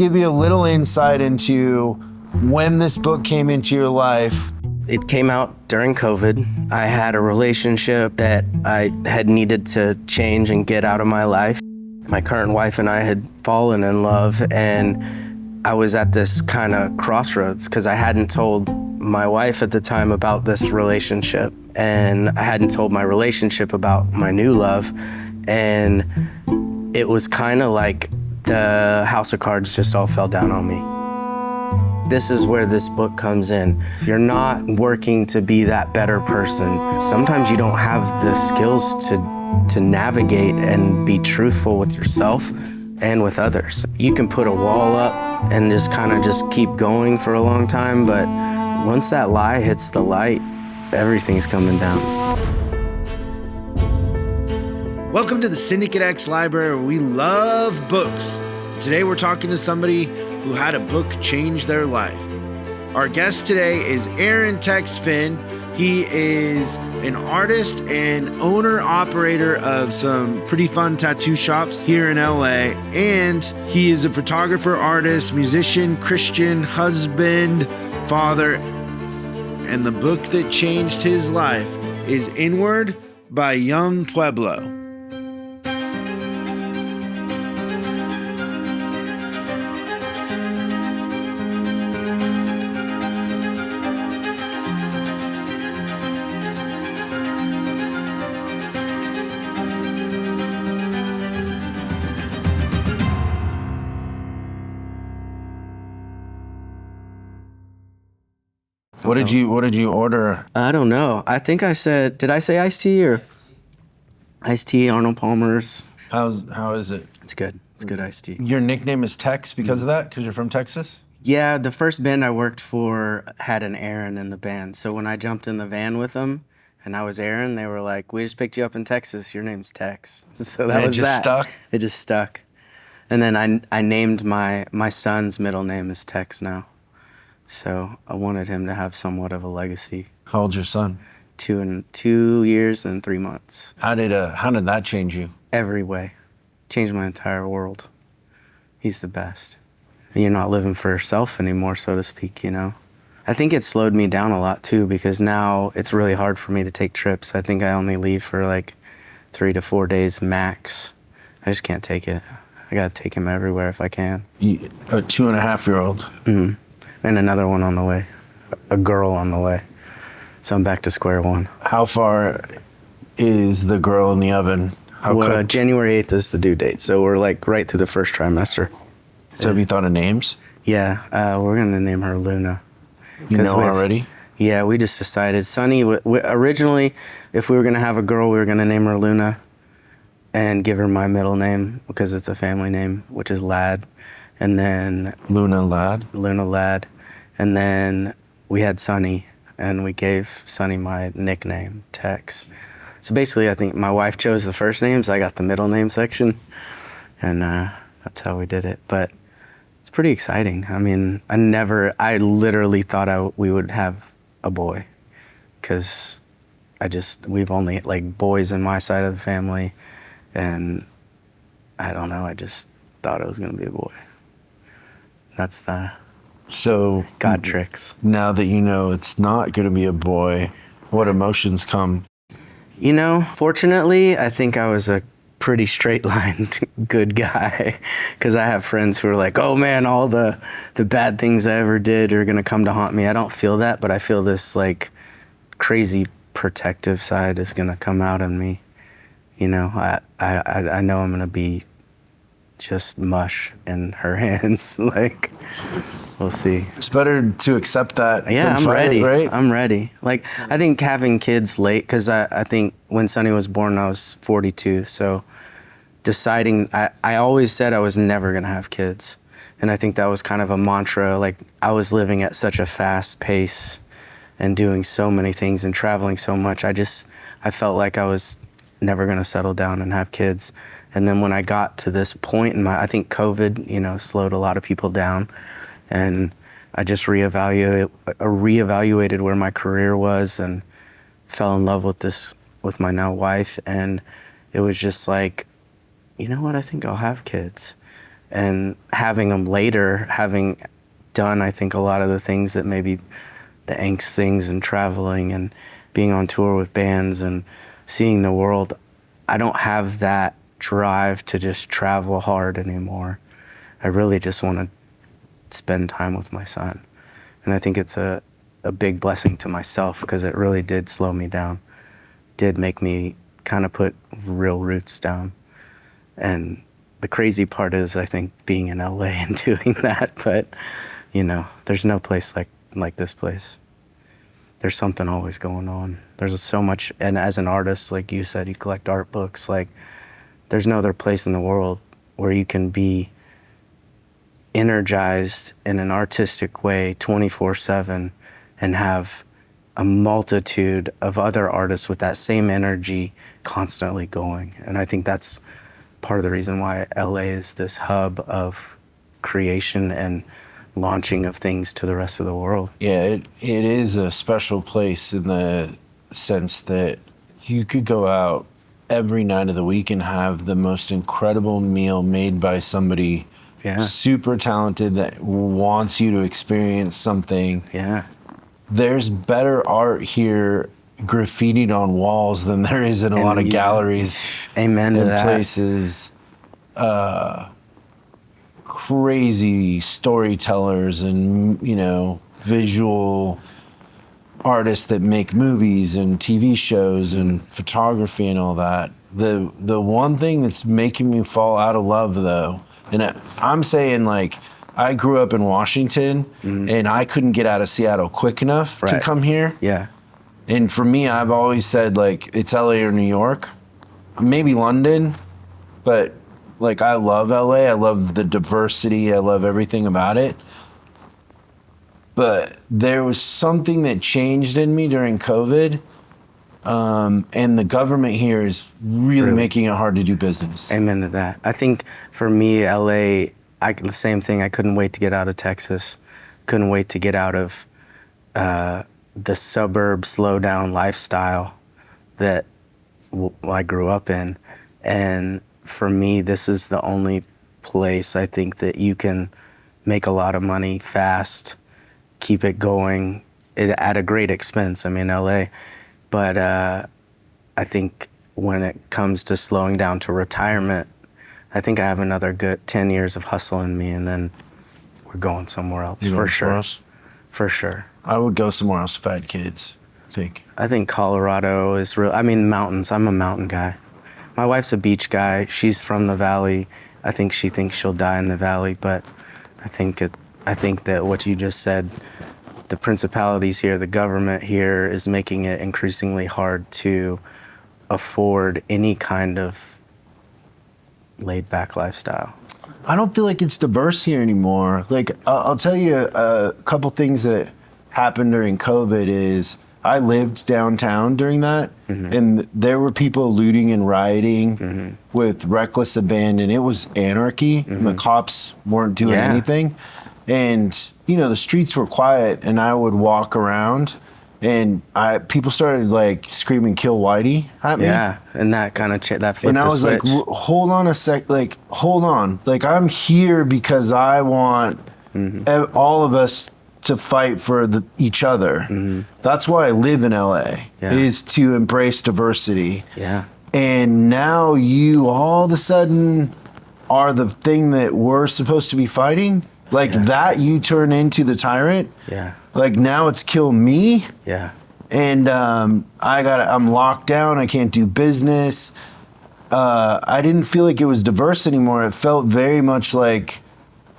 give me a little insight into when this book came into your life. It came out during COVID. I had a relationship that I had needed to change and get out of my life. My current wife and I had fallen in love, and I was at this kind of crossroads because I hadn't told my wife at the time about this relationship, and I hadn't told my relationship about my new love, and it was kind of like the house of cards just all fell down on me. This is where this book comes in. If you're not working to be that better person, sometimes you don't have the skills to navigate and be truthful with yourself and with others. You can put a wall up and just kind of just keep going for a long time, but once that lie hits the light, everything's coming down. Welcome to the Syndicate X Library, where we love books. Today we're talking to somebody who had a book change their life. Our guest today is Aaron Tex Finn. He is an artist and owner-operator of some pretty fun tattoo shops here in LA. And he is a photographer, artist, musician, Christian, husband, father. And the book that changed his life is Inward by Yung Pueblo. What did you order? I don't know. I think I said, did I say iced tea or? Iced tea, Arnold Palmer's. How is it? It's good. It's good iced tea. Your nickname is Tex because of that? Because you're from Texas? Yeah, the first band I worked for had an Aaron in the band. So when I jumped in the van with them and I was Aaron, they were like, we just picked you up in Texas. Your name's Tex. So that was that. It just stuck? It just stuck. And then I named my son's middle name is Tex now. So I wanted him to have somewhat of a legacy. How old's your son? 2 years and 3 months. How did that change you? Every way. Changed my entire world. He's the best. You're not living for yourself anymore, so to speak, you know? I think it slowed me down a lot too, because now it's really hard for me to take trips. I think I only leave for like 3 to 4 days max. I just can't take it. I gotta take him everywhere if I can. A 2.5-year-old? Mm-hmm. And another one on the way, a girl on the way. So I'm back to square one. How far is the girl in the oven? January 8th is the due date, so we're like right through the first trimester. So have you thought of names? Yeah, we're gonna name her Luna. You know already? Yeah, we just decided. Sunny, originally, if we were gonna have a girl, we were gonna name her Luna and give her my middle name because it's a family name, which is Ladd. And then Luna Ladd. And then we had Sunny, and we gave Sunny my nickname, Tex. So basically, I think my wife chose the first names, I got the middle name section, and that's how we did it. But it's pretty exciting. I mean, I literally thought we would have a boy, because we've only like boys in my side of the family, and I don't know, I just thought it was gonna be a boy. That's the God tricks. Now that you know it's not going to be a boy, what emotions come? You know, fortunately, I think I was a pretty straight-lined good guy, because I have friends who are like, oh man, all the bad things I ever did are going to come to haunt me. I don't feel that, but I feel this like crazy protective side is going to come out in me. You know, I know I'm going to be just mush in her hands. Like, we'll see. It's better to accept that. Yeah, I'm ready. Right? I'm ready. Like, I think having kids late, because I think when Sunny was born, I was 42. So deciding, I always said I was never going to have kids. And I think that was kind of a mantra. Like, I was living at such a fast pace and doing so many things and traveling so much. I felt like I was never going to settle down and have kids. And then when I got to this point in I think COVID, you know, slowed a lot of people down, and I just reevaluated where my career was and fell in love with my now wife. And it was just like, you know what, I think I'll have kids. And having them later, having done, I think, a lot of the things that maybe the angst things and traveling and being on tour with bands and seeing the world, I don't have that drive to just travel hard anymore. I really just want to spend time with my son. And I think it's a big blessing to myself, because it really did slow me down, did make me kind of put real roots down. And the crazy part is, I think, being in LA and doing that, but you know, there's no place like this place. There's something always going on. There's so much, and as an artist, like you said, you collect art books, like there's no other place in the world where you can be energized in an artistic way 24/7 and have a multitude of other artists with that same energy constantly going. And I think that's part of the reason why LA is this hub of creation and launching of things to the rest of the world. Yeah, it is a special place in the sense that you could go out every night of the week and have the most incredible meal made by somebody super talented that wants you to experience something. Yeah. There's better art here graffitied on walls than there is in a lot of galleries. Amen to that. Places. Crazy storytellers and, you know, visual artists that make movies and TV shows and photography and all that. The one thing that's making me fall out of love, though, and I'm saying, like, I grew up in Washington and I couldn't get out of Seattle quick enough to come here. Yeah. And for me, I've always said, like, it's LA or New York, maybe London, but like, I love LA. I love the diversity. I love everything about it. But there was something that changed in me during COVID. And the government here is really making it hard to do business. Amen to that. I think for me, LA, the same thing. I couldn't wait to get out of Texas. Couldn't wait to get out of the suburb slow down lifestyle that I grew up in. And for me, this is the only place I think that you can make a lot of money fast, keep it going at a great expense. I mean, LA. But I think when it comes to slowing down to retirement, I think I have another good 10 years of hustle in me, and then we're going somewhere else. For sure. For sure. I would go somewhere else if I had kids, I think. I think Colorado is real. I mean, mountains. I'm a mountain guy. My wife's a beach guy. She's from the valley. I think she thinks she'll die in the valley, but I think that what you just said, the principalities here, the government here is making it increasingly hard to afford any kind of laid-back lifestyle. I don't feel like it's diverse here anymore. Like, I'll tell you a couple things that happened during COVID is I lived downtown during that, and there were people looting and rioting with reckless abandon. It was anarchy. And the cops weren't doing anything. And, you know, the streets were quiet, and I would walk around, and people started, like, screaming, "Kill Whitey" at me. Yeah, and that kind of that flipped and I was switch. like, hold on a sec, like, hold on. Like, I'm here because I want all of us to fight for each other. That's why I live in LA, is to embrace diversity. Yeah. And now you all of a sudden are the thing that we're supposed to be fighting. Like that you turn into the tyrant. Yeah. Like now it's kill me. Yeah. And I'm locked down. I can't do business. I didn't feel like it was diverse anymore. It felt very much like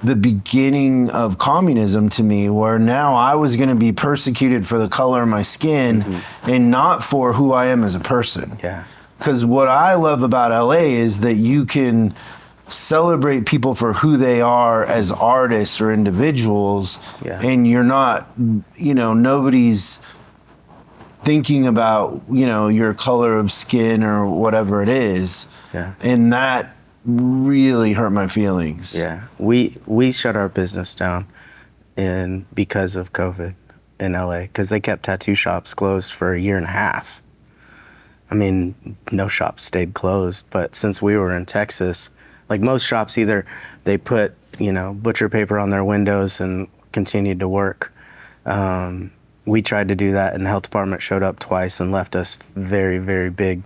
the beginning of communism to me, where now I was going to be persecuted for the color of my skin and not for who I am as a person. Yeah. Because what I love about LA is that you can celebrate people for who they are as artists or individuals, and you're not, you know, nobody's thinking about, you know, your color of skin or whatever it is. Yeah. And that really hurt my feelings. Yeah. We shut our business down because of COVID in LA, because they kept tattoo shops closed for a year and a half. I mean, no shops stayed closed, but since we were in Texas, Like most shops, either they put, butcher paper on their windows and continued to work. We tried to do that, and the health department showed up twice and left us very, very big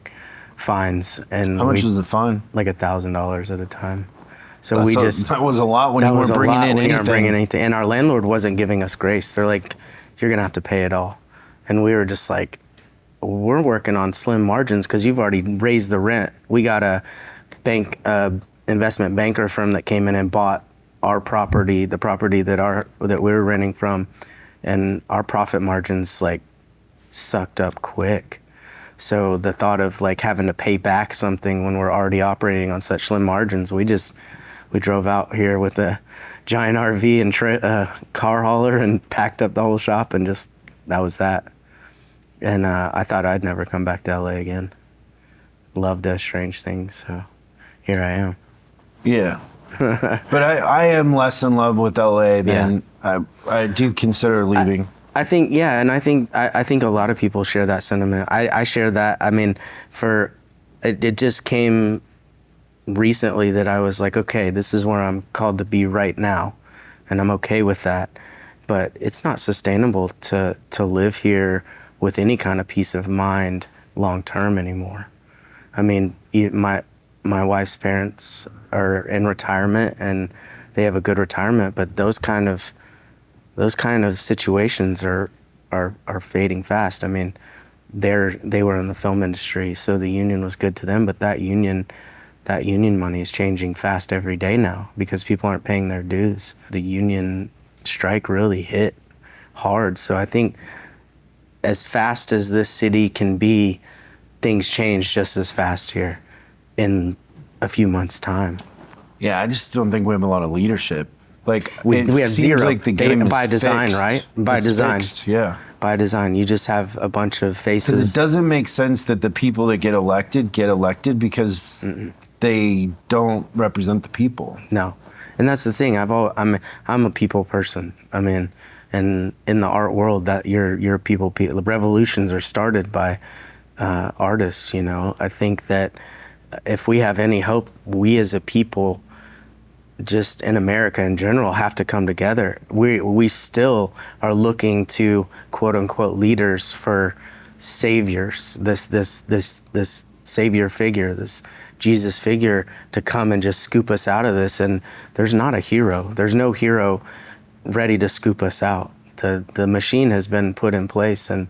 fines. And How much was the fine? Like $1,000 at a time. So that was a lot when you weren't bringing in anything. And our landlord wasn't giving us grace. They're like, you're gonna have to pay it all. And we were just like, we're working on slim margins because you've already raised the rent. We got a investment banker firm that came in and bought our property, the property that we were renting from, and our profit margins like sucked up quick. So the thought of like having to pay back something when we're already operating on such slim margins, we drove out here with a giant RV and car hauler and packed up the whole shop, and just that was that. And I thought I'd never come back to LA again. Love does strange things, so here I am. Yeah. But I am less in love with LA than I do consider leaving. I think a lot of people share that sentiment. I share that. I mean, it just came recently that I was like, okay, this is where I'm called to be right now, and I'm okay with that. But it's not sustainable to live here with any kind of peace of mind long term anymore. I mean, my wife's parents are in retirement and they have a good retirement, but those kind of situations are fading fast. I mean, they were in the film industry, so the union was good to them, but that union money is changing fast every day now because people aren't paying their dues. The union strike really hit hard. So I think as fast as this city can be, things change just as fast here in a few months' time. Yeah, I just don't think we have a lot of leadership. Like we have zero. Like the game by is design, fixed. right? By It's design. fixed, yeah. By design, you just have a bunch of faces. Because it doesn't make sense that the people that get elected because they don't represent the people. No, and that's the thing. I'm a people person. I mean, and in the art world, that you're people. The revolutions are started by artists. I think that if we have any hope, we as a people, just in America in general, have to come together. We still are looking to quote unquote leaders for saviors. This savior figure, this Jesus figure, to come and just scoop us out of this. And there's not a hero. There's no hero ready to scoop us out. The machine has been put in place, and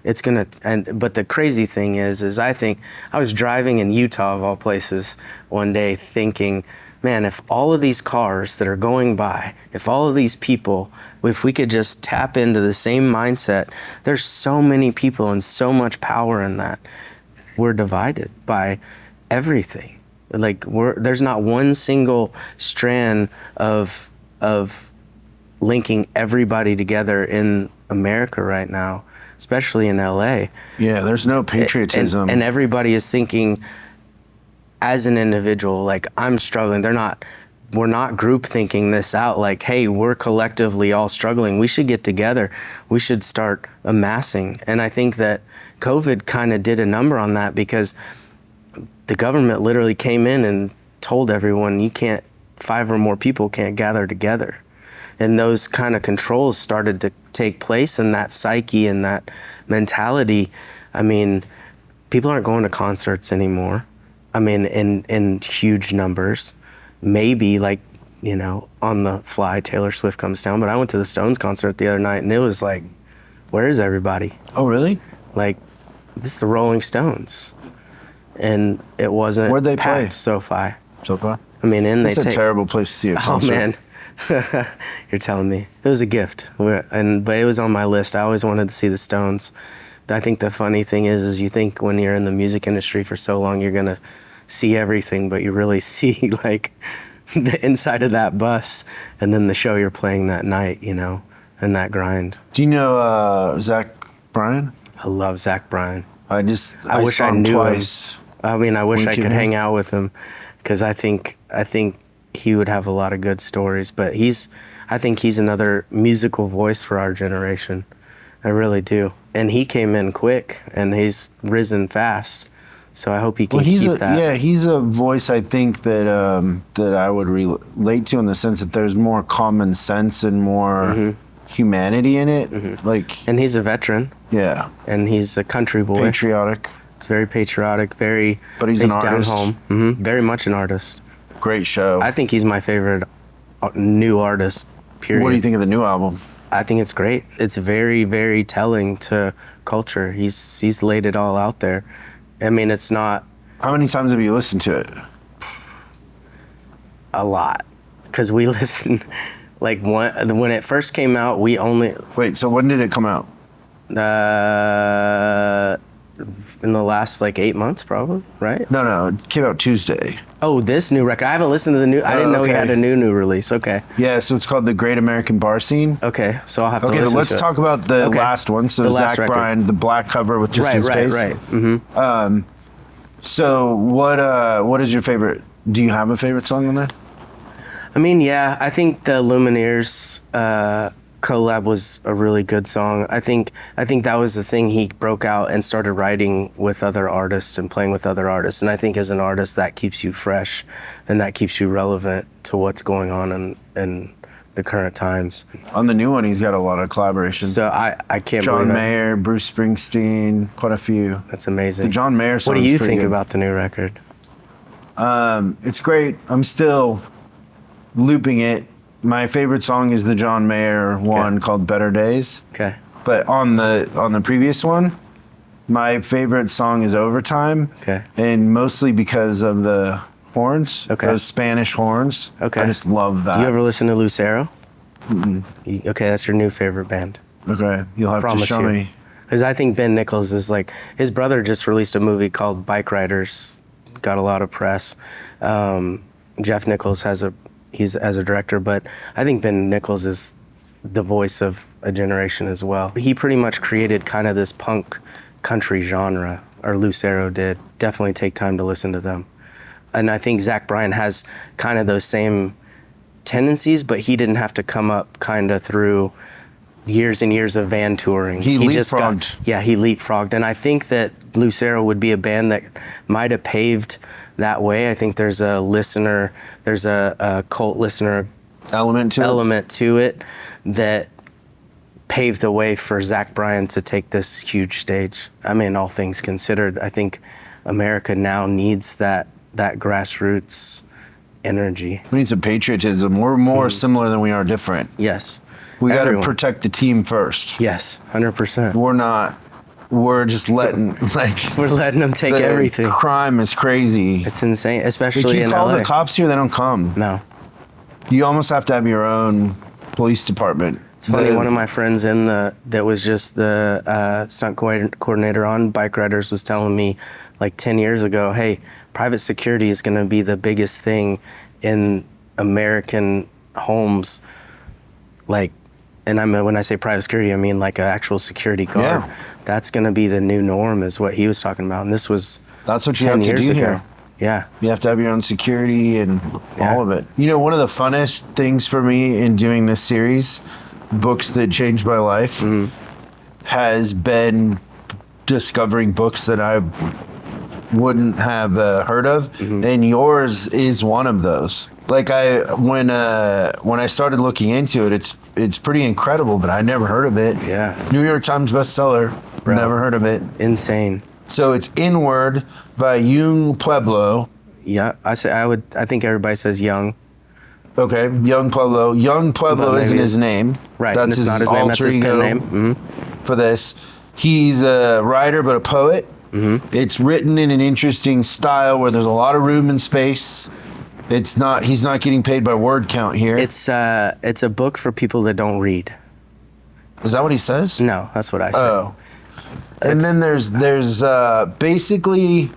it's gonna. But the crazy thing is I think I was driving in Utah of all places one day, thinking, man, if all of these cars that are going by, if all of these people, if we could just tap into the same mindset, there's so many people and so much power in that. We're divided by everything. Like there's not one single strand of linking everybody together in America right now, especially in LA. Yeah, there's no patriotism. And everybody is thinking as an individual, like, I'm struggling. We're not group thinking this out like, hey, we're collectively all struggling. We should get together. We should start amassing. And I think that COVID kind of did a number on that, because the government literally came in and told everyone, 5 or more people can't gather together. And those kind of controls started to take place, and that psyche and that mentality. I mean, people aren't going to concerts anymore. I mean, in huge numbers. Maybe like, on the fly, Taylor Swift comes down. But I went to the Stones concert the other night, and it was like, where is everybody? Oh, really? Like, this is the Rolling Stones. And it wasn't. Where'd they play? SoFi. SoFi? I mean, It's a terrible place to see a concert. Oh, man. You're telling me. It was a gift. But it was on my list. I always wanted to see the Stones. I think the funny thing is you think when you're in the music industry for so long, you're going to see everything, but you really see like the inside of that bus, and then the show you're playing that night, and that grind. Do you know Zach Bryan? I love Zach Bryan. I wish saw I him knew twice. him. I mean, I wish I could him. hang out with him, because I think he would have a lot of good stories. But I think he's another musical voice for our generation. I really do. And he came in quick, and he's risen fast. So I hope he can he's keep that. Yeah, he's a voice I think that I would relate to, in the sense that there's more common sense and more humanity in it. Like, And he's a veteran. yeah, And he's a country boy. patriotic. He's very patriotic, But he's an down artist. home. Very much an artist. Great show. I think he's my favorite new artist, period. What do you think of the new album? I think it's great. It's very, very telling to culture. He's laid it all out there. I mean, it's not How many times have you listened to it? a lot, because we listened, like, when it first came out, we only, Wait, so when did it come out? in the last, like, 8 months, probably, right? No, it came out Tuesday. Oh, this new record. I haven't listened to the new, I didn't know he okay. had a new release. Okay. Yeah, so it's called The Great American Bar Scene. Okay, so I'll have to Okay, listen let's to it. talk about the Okay. last one. So The last Zach record. Bryan, the black cover with just his face. Right. Mm-hmm. So what is your favorite? Do you have a favorite song on there? I mean, yeah, I think the Lumineers collab was a really good song. I think that was the thing. He broke out and started writing with other artists and playing with other artists. And I think as an artist, that keeps you fresh and that keeps you relevant to what's going on in the current times. On the new one, he's got a lot of collaborations. So I can't John believe it. Mayer, Bruce Springsteen, quite a few. That's amazing. The John Mayer song. What do you is pretty think good. about the new record? It's great. I'm still looping it. My favorite song is the John Mayer one called Better Days. Okay. But on the previous one, my favorite song is Overtime. Okay. And mostly because of the horns. Okay. Those Spanish horns. Okay. I just love that. Do you ever listen to Lucero? Okay, that's your new favorite band. Okay. You'll have to Promise show you. me. Because I think Ben Nichols is like, his brother just released a movie called Bike Riders, got a lot of press. Jeff Nichols he's as a director, but I think Ben Nichols is the voice of a generation as well. He pretty much created kind of this punk country genre, or Lucero did. Definitely take time to listen to them. And I think Zach Bryan has kind of those same tendencies, but he didn't have to come up kind of through years and years of van touring. He leapfrogged. He leapfrogged. And I think that Lucero would be a band that might have paved that way. I think there's a cult listener Element to it that paved the way for Zach Bryan to take this huge stage. I mean, all things considered, I think America now needs that grassroots energy. We need some patriotism. We're more similar than we are different. Yes. We got to Everyone. protect the team first. Yes, 100%. We're just letting, We're letting them take the everything. crime is crazy. It's insane, If especially you in call LA. the cops here, they don't come. No. You almost have to have your own police department. It's funny, one of my friends that was just the stunt coordinator on Bike Riders was telling me like 10 years ago, hey, private security is going to be the biggest thing in American homes. Like, and I mean, when I say private security, I mean like an actual security guard. Yeah. That's going to be the new norm, is what he was talking about. And this was That's what you 10 have to years do ago. here. Yeah. You have to have your own security and Yeah. all of it. You know, one of the funnest things for me in doing this series, books that changed my life, has been discovering books that I wouldn't have heard of, and yours is one of those. Like when I started looking into it, it's pretty incredible, but I never heard of it. Yeah. New York Times bestseller, Bro. never heard of it. Insane. So it's Inward by Yung Pueblo. Yeah. I think everybody says young. Okay, Yung Pueblo. Yung Pueblo But isn't maybe- his name. Right. That's It's not his name. That's alter his pen ego name. for this. He's a writer, but a poet. It's written in an interesting style where there's a lot of room and space. He's not getting paid by word count here. It's a book for people that don't read. Is that what he says? No, that's what I said. Oh. And then there's basically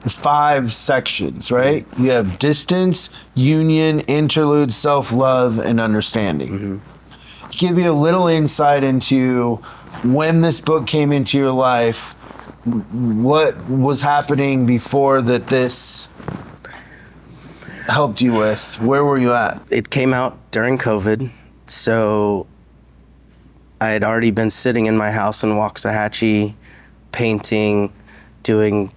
5 sections, right? You have distance, union, interlude, self-love, and understanding. Give you a little insight into when this book came into your life, what was happening before that this helped you with. Where were you at? It came out during COVID, so I had already been sitting in my house in Waxahachie, painting, doing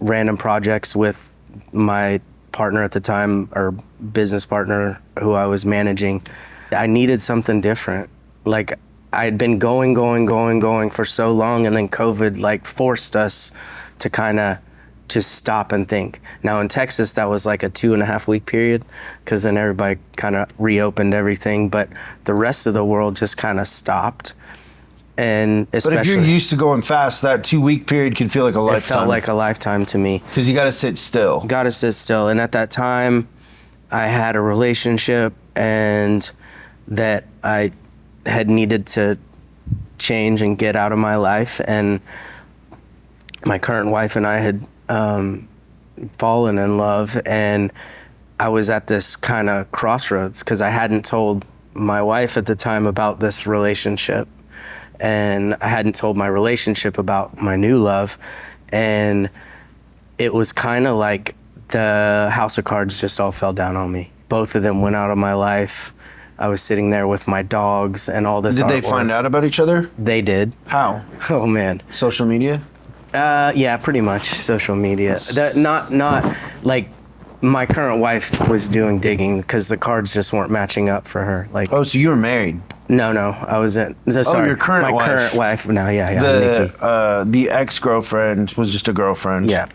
random projects with my partner at the time, or business partner who I was managing. I needed something different. Like, I had been going for so long, and then COVID like forced us to kind of just stop and think. Now in Texas, that was like a 2.5 week period, because then everybody kind of reopened everything, but the rest of the world just kind of stopped. And especially, but if you're used to going fast, that 2 week period could feel like a lifetime. It felt like a lifetime to me. Because you got to sit still. Got to sit still. And at that time, I had a relationship, and that I had needed to change and get out of my life. And my current wife and I had fallen in love, and I was at this kind of crossroads because I hadn't told my wife at the time about this relationship, and I hadn't told my relationship about my new love, and it was kind of like the house of cards just all fell down on me. Both of them went out of my life. I was sitting there with my dogs and all this. Did they find out about each other? They did. How? Oh man. Social media? Yeah, pretty much social media. Not like my current wife was doing digging because the cards just weren't matching up for her. Like, oh, so you were married? No, I wasn't. Sorry, your current wife. My current wife. No, yeah. The ex-girlfriend was just a girlfriend. Yeah,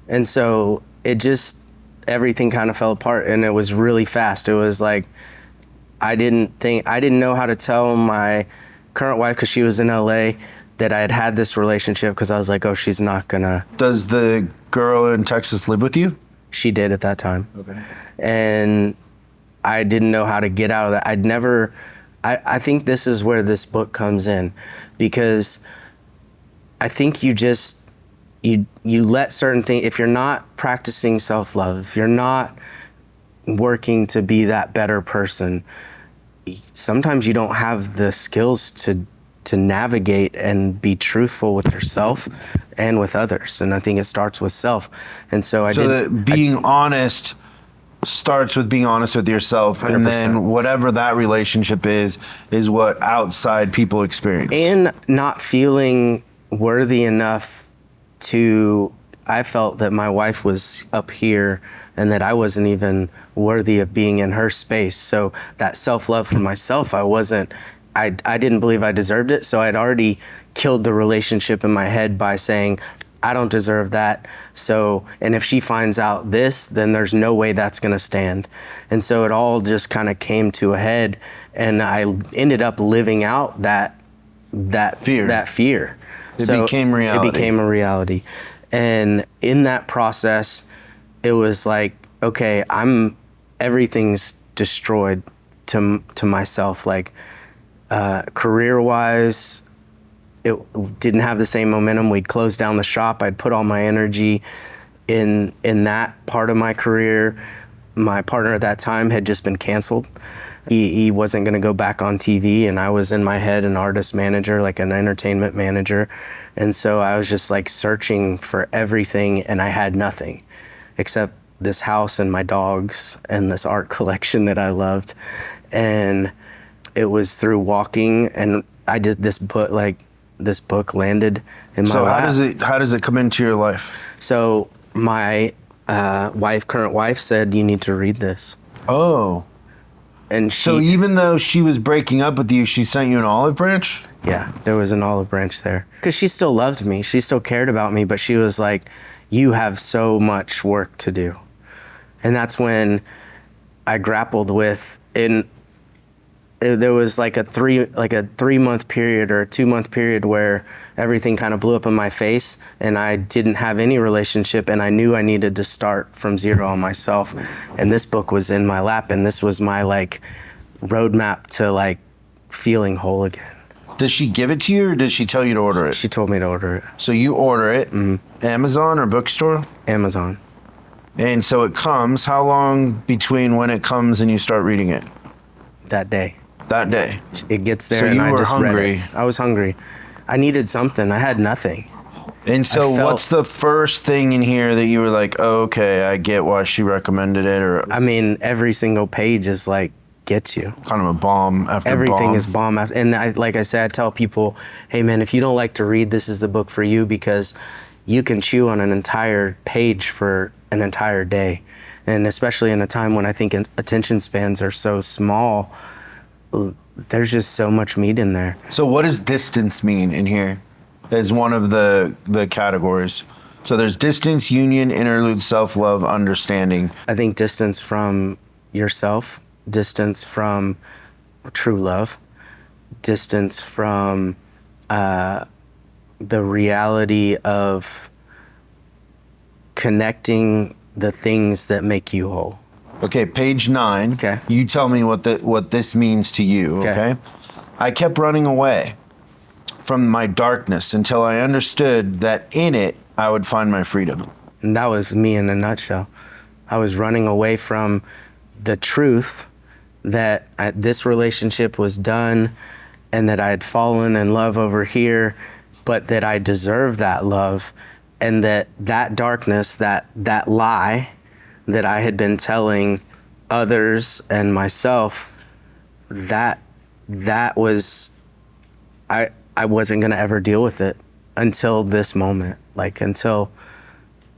and so it just, everything kind of fell apart, and it was really fast. It was like I didn't know how to tell my current wife, because she was in LA, that I had this relationship, because I was like, oh, she's not gonna. Does the girl in Texas live with you? She did at that time. Okay. And I didn't know how to get out of that. I think this is where this book comes in, because I think you let certain things, if you're not practicing self-love, if you're not working to be that better person, sometimes you don't have the skills to navigate and be truthful with yourself and with others. And I think it starts with self. And so being honest starts with being honest with yourself, 100%. And then whatever that relationship is what outside people experience. And not feeling worthy enough I felt that my wife was up here and that I wasn't even worthy of being in her space. So that self-love for myself, I didn't believe I deserved it. So I'd already killed the relationship in my head by saying, I don't deserve that. So, and if she finds out this, then there's no way that's gonna stand. And so it all just kind of came to a head, and I ended up living out that fear. It became reality. It became a reality. And in that process, it was like, okay, everything's destroyed to myself. Like, career-wise, it didn't have the same momentum. We'd closed down the shop. I'd put all my energy in that part of my career. My partner at that time had just been canceled. He wasn't gonna go back on TV, and I was in my head an artist manager, like an entertainment manager. And so I was just like searching for everything, and I had nothing except this house and my dogs and this art collection that I loved. And it was through walking, and I did this book landed in my lap. So how does it come into your life? So my current wife said, you need to read this. Oh. And so even though she was breaking up with you, she sent you an olive branch? Yeah, there was an olive branch there. Because she still loved me. She still cared about me, but she was like, you have so much work to do. And that's when I grappled with, there was like a 3 month period or a 2 month period where everything kind of blew up in my face, and I didn't have any relationship, and I knew I needed to start from zero on myself. And this book was in my lap, and this was my like roadmap to like feeling whole again. Does she give it to you, or did she tell you to order it? She told me to order it. So you order it, Amazon or bookstore? Amazon. And so it comes, how long between when it comes and you start reading it? That day. That day. It gets there, so and I just hungry. Read it. I was hungry. I needed something. I had nothing. And so what's the first thing in here that you were like, oh, okay, I get why she recommended it? Or I mean, every single page is like, gets you. Kind of a bomb after Everything bomb. is bomb after. And like I said, I tell people, hey man, if you don't like to read, this is the book for you, because you can chew on an entire page for an entire day. And especially in a time when I think attention spans are so small, there's just so much meat in there. So what does distance mean in here as one of the categories? So there's distance, union, interlude, self-love, understanding. I think distance from yourself, distance from true love, distance from the reality of connecting the things that make you whole. Okay, page 9. Okay. You tell me what this means to you, okay? I kept running away from my darkness until I understood that in it, I would find my freedom. And that was me in a nutshell. I was running away from the truth that this relationship was done and that I had fallen in love over here, but that I deserved that love, and that darkness, that lie that I had been telling others and myself, that was, I wasn't gonna ever deal with it until this moment, like until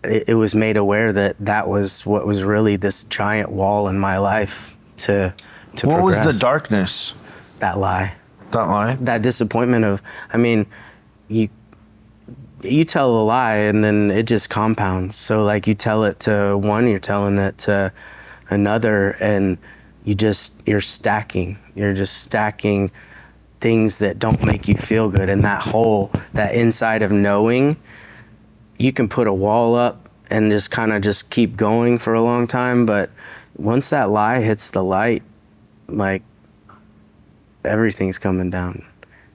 it was made aware that was what was really this giant wall in my life to What progress. was the darkness? That lie. That lie? That disappointment of, I mean, you tell a lie and then it just compounds. So like you tell it to one, you're telling it to another, and you're stacking. You're just stacking things that don't make you feel good. And that hole, that inside of knowing, you can put a wall up and just kind of just keep going for a long time. But once that lie hits the light, like everything's coming down.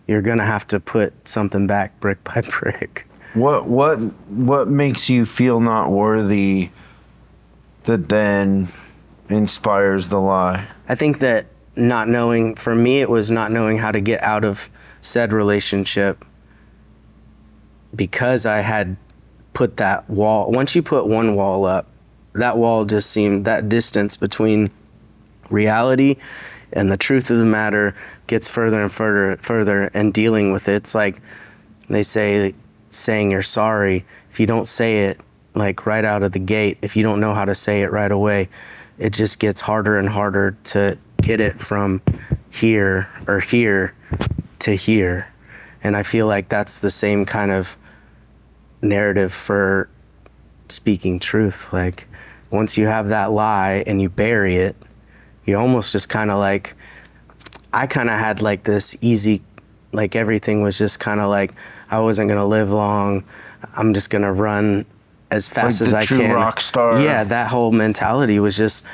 You're gonna have to put something back brick by brick. What makes you feel not worthy that then inspires the lie? I think that not knowing, for me, it was not knowing how to get out of said relationship because I had put that wall. Once you put one wall up, that wall just seemed, that distance between reality and the truth of the matter gets further and further, and dealing with it. It's like they say, saying you're sorry, if you don't say it like right out of the gate, if you don't know how to say it right away, it just gets harder and harder to get it from here or here to here. And I feel like that's the same kind of narrative for speaking truth. Like once you have that lie and you bury it, you almost just kind of like, I kind of had like this easy, like everything was just kind of like, I wasn't going to live long. I'm just going to run as fast as I can. True rock star. Yeah, that whole mentality was just,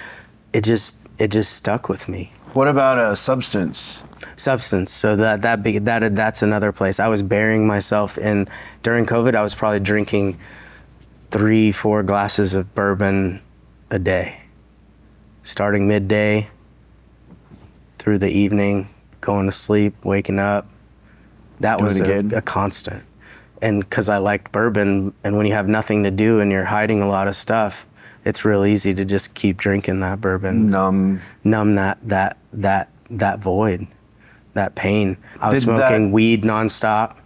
it just stuck with me. What about a substance? Substance. So that's another place. I was burying myself in, during COVID, I was probably drinking 3-4 glasses of bourbon a day. Starting midday through the evening, going to sleep, waking up. That was a constant. And because I liked bourbon, and when you have nothing to do and you're hiding a lot of stuff, it's real easy to just keep drinking that bourbon. Numb that void, that pain. I was smoking weed nonstop.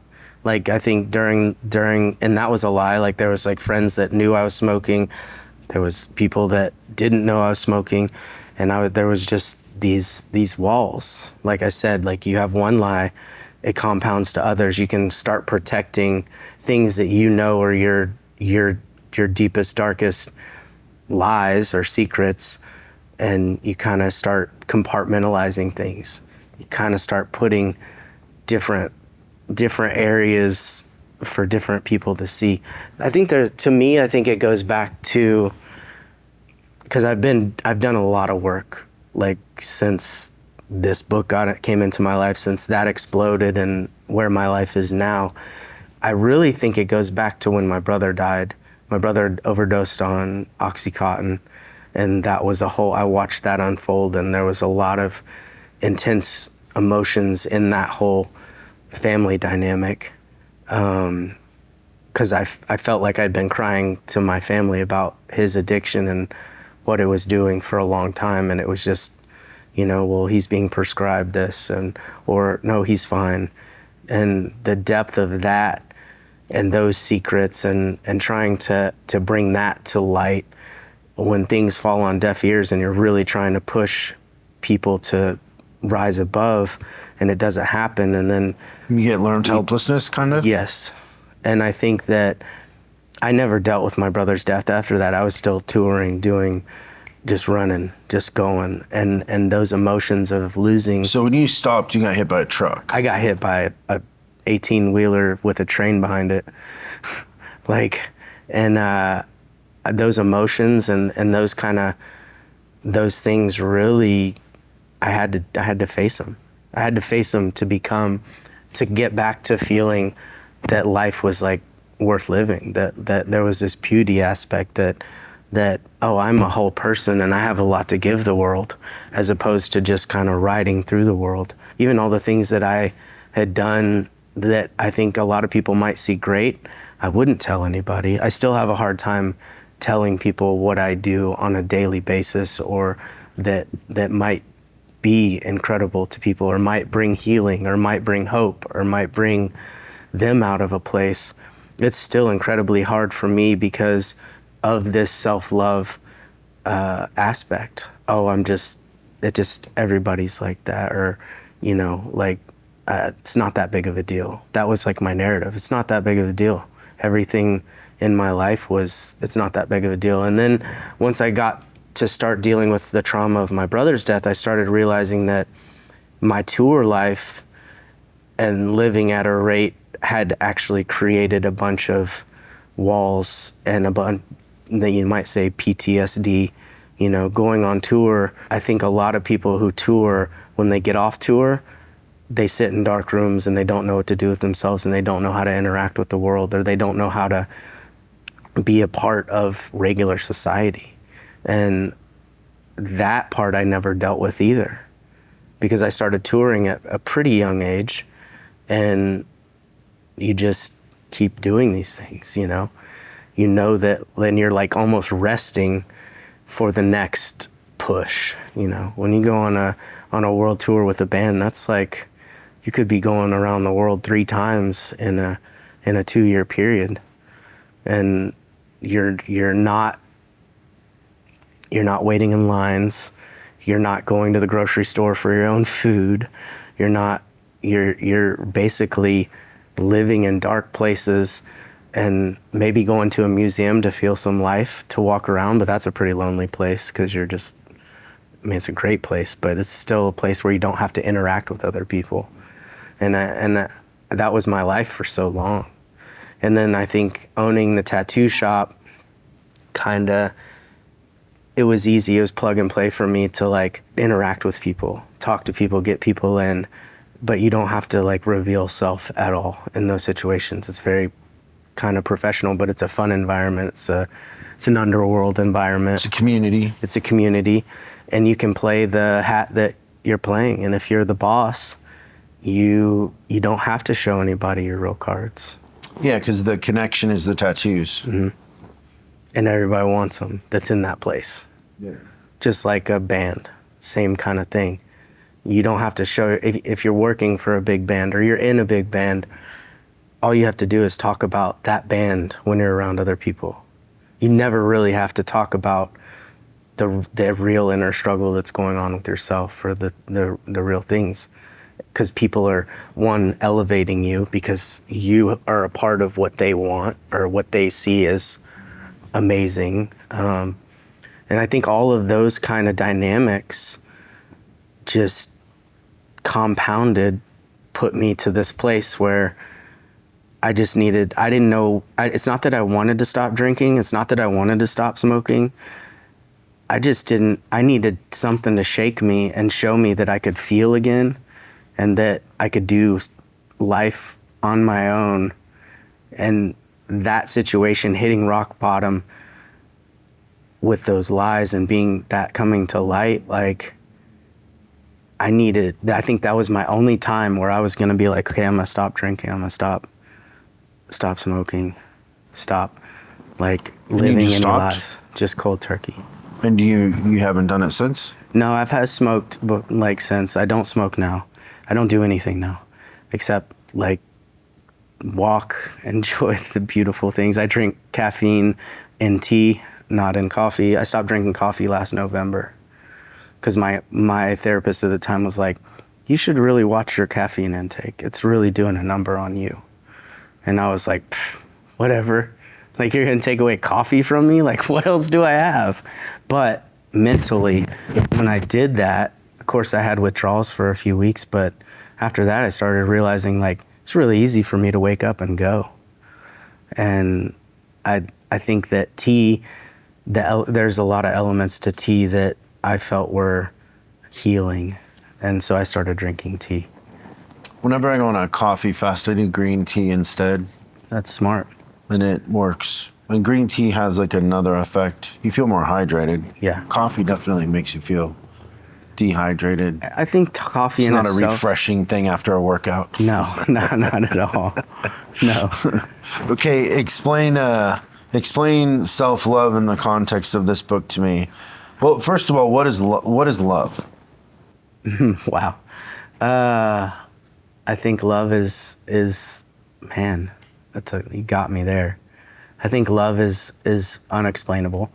Like I think during, and that was a lie. Like there was like friends that knew I was smoking. There was people that didn't know I was smoking, and there was just these walls. Like I said, like you have one lie, it compounds to others. You can start protecting things that you know are your deepest, darkest lies or secrets, and you kind of start compartmentalizing things. You kind of start putting different areas for different people to see. I think to me, I think it goes back to, because I've done a lot of work, like since this book came into my life, since that exploded and where my life is now. I really think it goes back to when my brother died. My brother overdosed on Oxycontin, and that was I watched that unfold, and there was a lot of intense emotions in that whole family dynamic. Because I felt like I'd been crying to my family about his addiction and what it was doing for a long time, and it was just, well, he's being prescribed this, or no, he's fine. And the depth of that, those secrets and trying to bring that to light when things fall on deaf ears and you're really trying to push people to rise above and it doesn't happen. And then you get learned helplessness, kind of? Yes. And I think that I never dealt with my brother's death after that. I was still touring, just running, just going. And those emotions of losing. So when you stopped, you got hit by a truck? I got hit by a 18-wheeler with a train behind it. Those emotions and those things really, I had to face them. I had to face them to get back to feeling that life was like worth living, that there was this beauty aspect that, oh, I'm a whole person and I have a lot to give the world, as opposed to just kind of riding through the world. Even all the things that I had done that I think a lot of people might see great, I wouldn't tell anybody. I still have a hard time telling people what I do on a daily basis, or that might be incredible to people, or might bring healing, or might bring hope, or might bring them out of a place. It's still incredibly hard for me because of this self-love aspect. Oh, everybody's like that, or, it's not that big of a deal. That was like my narrative. It's not that big of a deal. Everything in my life it's not that big of a deal. And then once I got to start dealing with the trauma of my brother's death, I started realizing that my tour life and living at a rate had actually created a bunch of walls and a bunch that you might say PTSD. Going on tour, I think a lot of people who tour, when they get off tour, they sit in dark rooms and they don't know what to do with themselves, and they don't know how to interact with the world, or they don't know how to be a part of regular society. And that part I never dealt with either, because I started touring at a pretty young age, and you just keep doing these things, that then you're like almost resting for the next push. When you go on a world tour with a band, that's like, you could be going around the world 3 times in a 2-year period, and you're not waiting in lines. You're not going to the grocery store for your own food. You're basically living in dark places, and maybe going to a museum to feel some life, to walk around, but that's a pretty lonely place, because it's a great place, but it's still a place where you don't have to interact with other people. And that was my life for so long. And then I think owning the tattoo shop, it was easy. It was plug and play for me to like interact with people, talk to people, get people in, but you don't have to like reveal self at all in those situations. It's very kind of professional, but it's a fun environment. It's an underworld environment. It's a community. It's a community, and you can play the hat that you're playing. And if you're the boss, you don't have to show anybody your real cards. Yeah, because the connection is the tattoos. Mm-hmm. And everybody wants them that's in that place. Yeah. Just like a band, same kind of thing. You don't have to show, if you're working for a big band or you're in a big band, all you have to do is talk about that band when you're around other people. You never really have to talk about the real inner struggle that's going on with yourself, or the real things. Because people are, one, elevating you because you are a part of what they want or what they see as amazing. And I think all of those kind of dynamics just compounded, put me to this place where I didn't know, it's not that I wanted to stop drinking. It's not that I wanted to stop smoking. I needed something to shake me and show me that I could feel again, and that I could do life on my own. And that situation, hitting rock bottom with those lies and being that coming to light, like I think that was my only time where I was gonna be like, okay, I'm gonna stop drinking, I'm gonna stop smoking, stop like living in lies, just cold turkey. And you haven't done it since? No, I've had smoked, but like since. I don't smoke now. I don't do anything now, except like walk, enjoy the beautiful things. I drink caffeine in tea, not in coffee. I stopped drinking coffee last November because my therapist at the time was like, you should really watch your caffeine intake. It's really doing a number on you. And I was like, whatever. Like, you're gonna take away coffee from me? Like, what else do I have? But mentally, when I did that, of course I had withdrawals for a few weeks, but after that I started realizing, like, it's really easy for me to wake up and go. And I think that tea, there's a lot of elements to tea that I felt were healing. And so I started drinking tea. Whenever I go on a coffee fast, I do green tea instead. That's smart. And it works. And green tea has like another effect. You feel more hydrated. Yeah. Coffee definitely makes you feel dehydrated. I think coffee in It's not itself, a refreshing thing after a workout. No, not at all. No. Okay, explain self-love in the context of this book to me. Well, first of all, what is love? Wow. I think love is man, you got me there. I think love is unexplainable,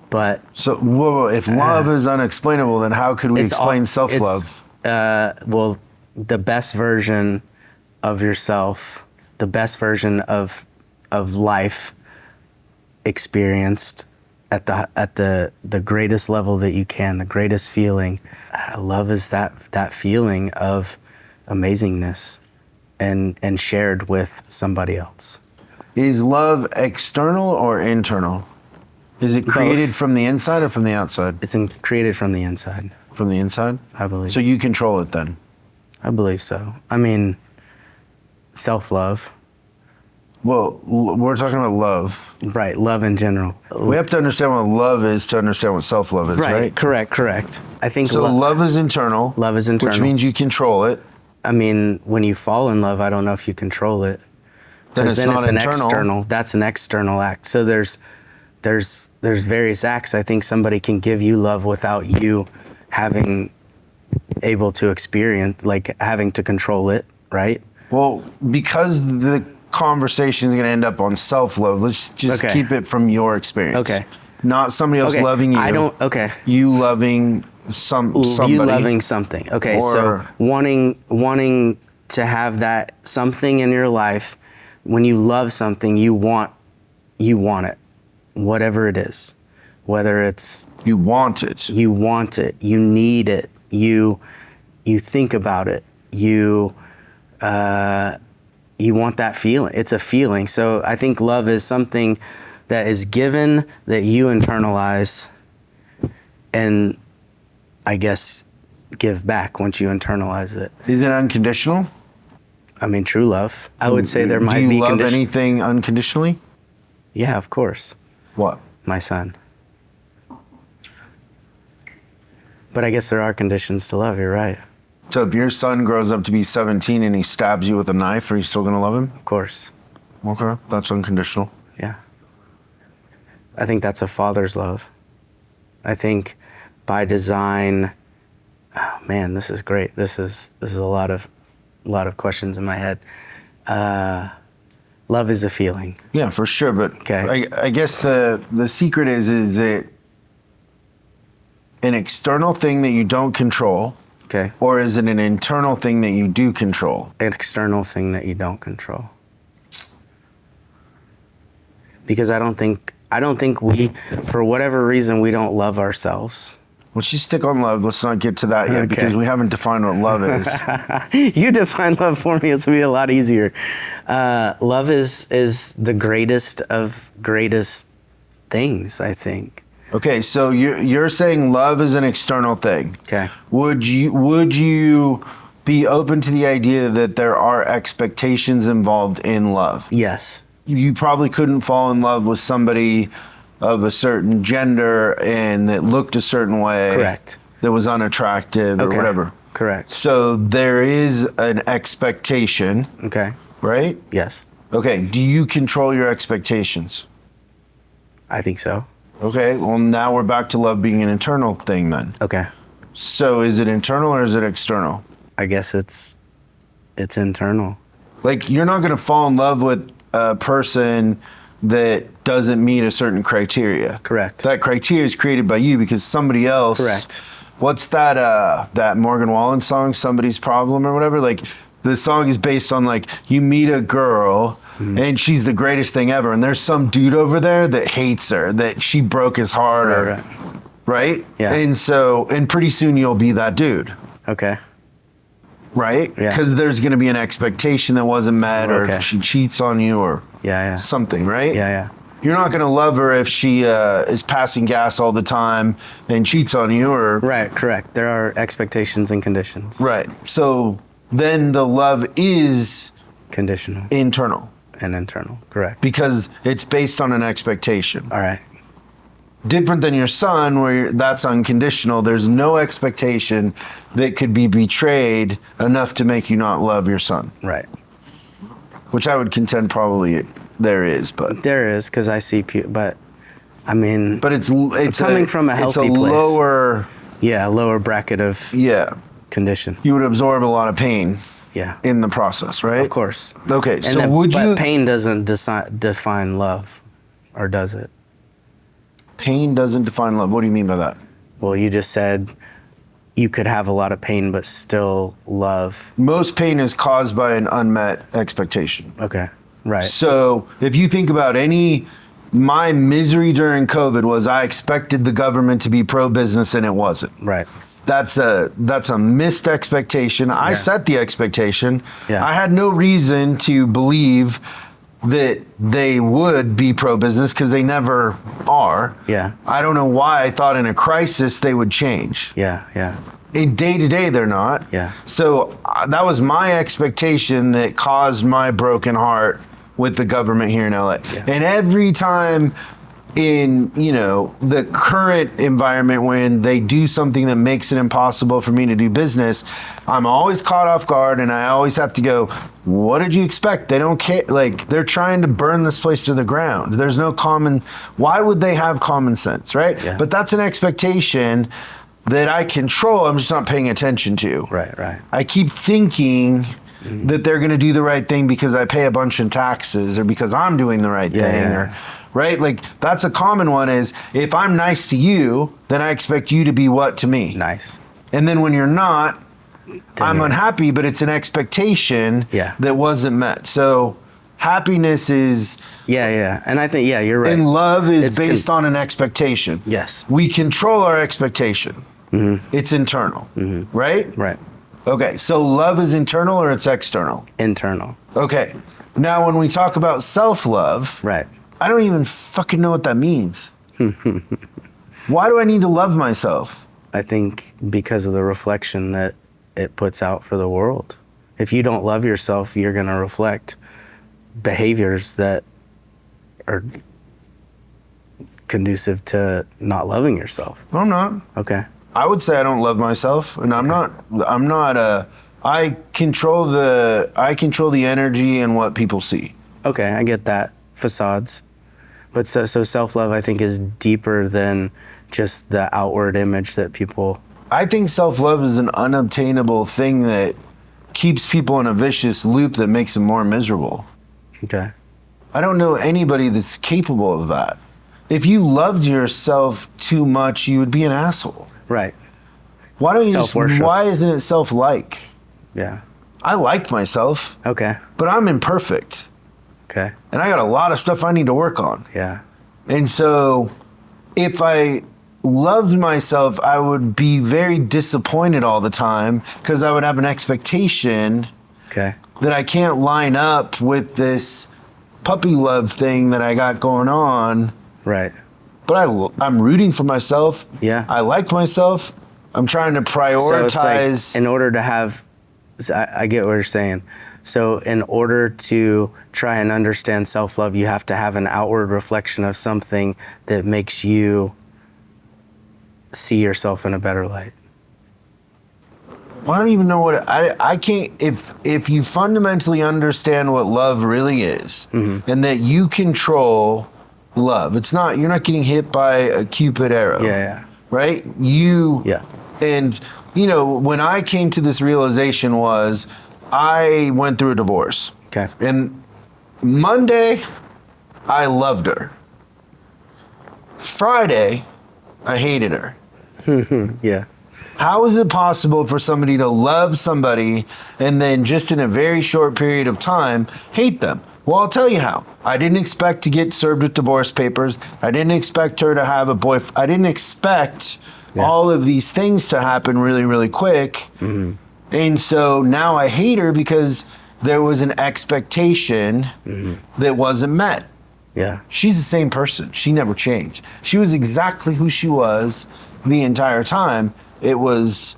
but So, whoa, if love is unexplainable, then how could we explain self-love? Well, the best version of yourself, the best version of life experienced at the greatest level that you can, the greatest feeling. Love is that feeling of amazingness and shared with somebody else. Is love external or internal? Is it created Both. from the inside or from the outside? It's created from the inside, From the inside? I believe. So you control it then? I believe so. I mean, self-love. Well, we're talking about love. Right, love in general. We have to understand what love is to understand what self-love is, right? Correct. I think So love is internal. Love is internal. Which means you control it. I mean, when you fall in love, I don't know if you control it. Then it's not an internal. external. That's an external act. So there's various acts. I think somebody can give you love without you having able to experience, like having to control it, right? Well, because the conversation is going to end up on self-love, let's just keep it from your experience. Okay. Not somebody else loving you. Okay. You loving somebody. You loving something. Okay, so wanting to have that something in your life. When you love something, you want it, whatever it is. Whether it's You want it. you want it, you need it, you think about it, you want that feeling. It's a feeling. So I think love is something that is given, that you internalize, and I guess give back once you internalize it. Is it unconditional? I mean, true love. I would say there might be Do you love condition. anything unconditionally? Yeah, of course. What? My son. But I guess there are conditions to love. You're right. So if your son grows up to be 17 and he stabs you with a knife, are you still going to love him? Of course. Okay, that's unconditional. Yeah. I think that's a father's love. I think by design, oh man, this is great. This is a lot of questions in my head. Love is a feeling. Yeah, for sure. But Okay. I guess the secret is it an external thing that you don't control, Okay. or is it an internal thing that you do control? An external thing that you don't control. Because I don't think we, for whatever reason, we don't love ourselves. Let's just stick on love. Let's not get to that yet because we haven't defined what love is. You define love for me. It's gonna be a lot easier. Love is the greatest of greatest things, I think. Okay, so you're saying love is an external thing. Okay. Would you be open to the idea that there are expectations involved in love? Yes. You probably couldn't fall in love with somebody of a certain gender and that looked a certain way. Correct. That was unattractive or whatever. Correct. So there is an expectation, Okay. right? Yes. Okay, do you control your expectations? I think so. Okay, well now we're back to love being an internal thing then. Okay. So is it internal or is it external? I guess it's internal. Like, you're not going to fall in love with a person that doesn't meet a certain criteria. Correct. That criteria is created by you because somebody else. Correct. What's that Morgan Wallen song, Somebody's Problem or whatever? Like, the song is based on, like, you meet a girl and she's the greatest thing ever, and there's some dude over there that hates her, that she broke his heart, right? Yeah. And pretty soon you'll be that dude. Okay. Right? Yeah. Because there's going to be an expectation that wasn't met, or she cheats on you, or something, right? Yeah. You're not going to love her if she is passing gas all the time and cheats on you, or... Right, correct. There are expectations and conditions. Right. So then the love is... Conditional. Internal. And internal, correct. Because it's based on an expectation. All right. Different than your son, where that's unconditional. There's no expectation that could be betrayed enough to make you not love your son. Right. Which I would contend probably there is, but... There is, because I see but I mean... But it's coming from a healthy place. Lower... Yeah, lower bracket of condition. You would absorb a lot of pain. Yeah. In the process, right? Of course. Okay, and so but pain doesn't define love, or does it? Pain doesn't define love. What do you mean by that? Well, you just said you could have a lot of pain but still love. Most pain is caused by an unmet expectation. Okay, right. So if you think about my misery during COVID was I expected the government to be pro-business and it wasn't. Right. That's a missed expectation. I set the expectation. Yeah. I had no reason to believe that they would be pro-business because they never are. Yeah. I don't know why I thought in a crisis they would change. Yeah. In day to day, they're not. Yeah. So that was my expectation that caused my broken heart with the government here in LA. Yeah. And every time in the current environment when they do something that makes it impossible for me to do business, I'm always caught off guard, and I always have to go, what did you expect? They don't care. Like, they're trying to burn this place to the ground. There's no why would they have common sense, right? Yeah. But that's an expectation that I control. I'm just not paying attention to. Right. I keep thinking that they're going to do the right thing because I pay a bunch in taxes, or because I'm doing the right thing, or right? Like, that's a common one, is if I'm nice to you, then I expect you to be what to me? Nice. And then when you're not, I'm unhappy, but it's an expectation that wasn't met. So happiness is... Yeah. And I think, you're right. And love is based on an expectation. Yes. We control our expectation. Mm-hmm. It's internal, right? Right. Okay, so love is internal or it's external? Internal. Okay. Now, when we talk about self-love... Right. I don't even fucking know what that means. Why do I need to love myself? I think because of the reflection that it puts out for the world. If you don't love yourself, you're going to reflect behaviors that are conducive to not loving yourself. I'm not. Okay. I would say I don't love myself, and I control the energy and what people see. Okay, I get that. Facades. But so self-love, I think, is deeper than just the outward image that people... I think self-love is an unobtainable thing that keeps people in a vicious loop that makes them more miserable. Okay. I don't know anybody that's capable of that. If you loved yourself too much, you would be an asshole. Right. Why don't you Self-worship. why isn't it self-like? Yeah. I like myself. Okay. But I'm imperfect. Okay. And I got a lot of stuff I need to work on. Yeah. And so if I loved myself, I would be very disappointed all the time because I would have an expectation that I can't line up with this puppy love thing that I got going on. Right. But I'm rooting for myself. Yeah. I like myself. I'm trying to prioritize. So it's like, in order to have, I get what you're saying. So in order to try and understand self-love, you have to have an outward reflection of something that makes you see yourself in a better light. Well, I don't even know what I can't. If you fundamentally understand what love really is, and that you control love, you're not getting hit by a Cupid arrow. Yeah. Right? And when I came to this realization was I went through a divorce. Okay. And Monday, I loved her. Friday, I hated her. Yeah. How is it possible for somebody to love somebody and then just in a very short period of time hate them? Well, I'll tell you how. I didn't expect to get served with divorce papers. I didn't expect her to have a boyfriend. I didn't expect all of these things to happen really, really quick. And so now I hate her because there was an expectation that wasn't met. Yeah. She's the same person. She never changed. She was exactly who she was the entire time. It was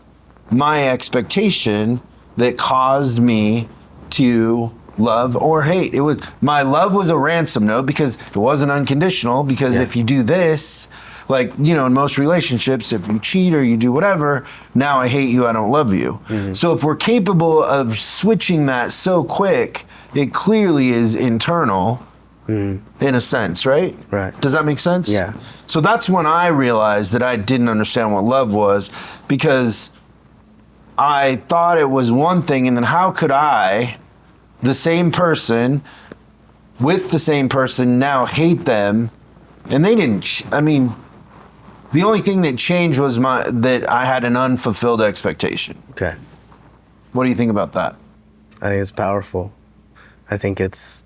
my expectation that caused me to love or hate. It was my love was a ransom note because it wasn't unconditional, because if you do this, like, you know, in most relationships, if you cheat or you do whatever, now I hate you, I don't love you. So if we're capable of switching that so quick, it clearly is internal. In a sense, right? Right. Does that make sense? Yeah. So that's when I realized that I didn't understand what love was, because I thought it was one thing, and then how could I, the same person, with the same person, now hate them? And they didn't, I mean, the only thing that changed was that I had an unfulfilled expectation. Okay. What do you think about that? I think it's powerful. I think it's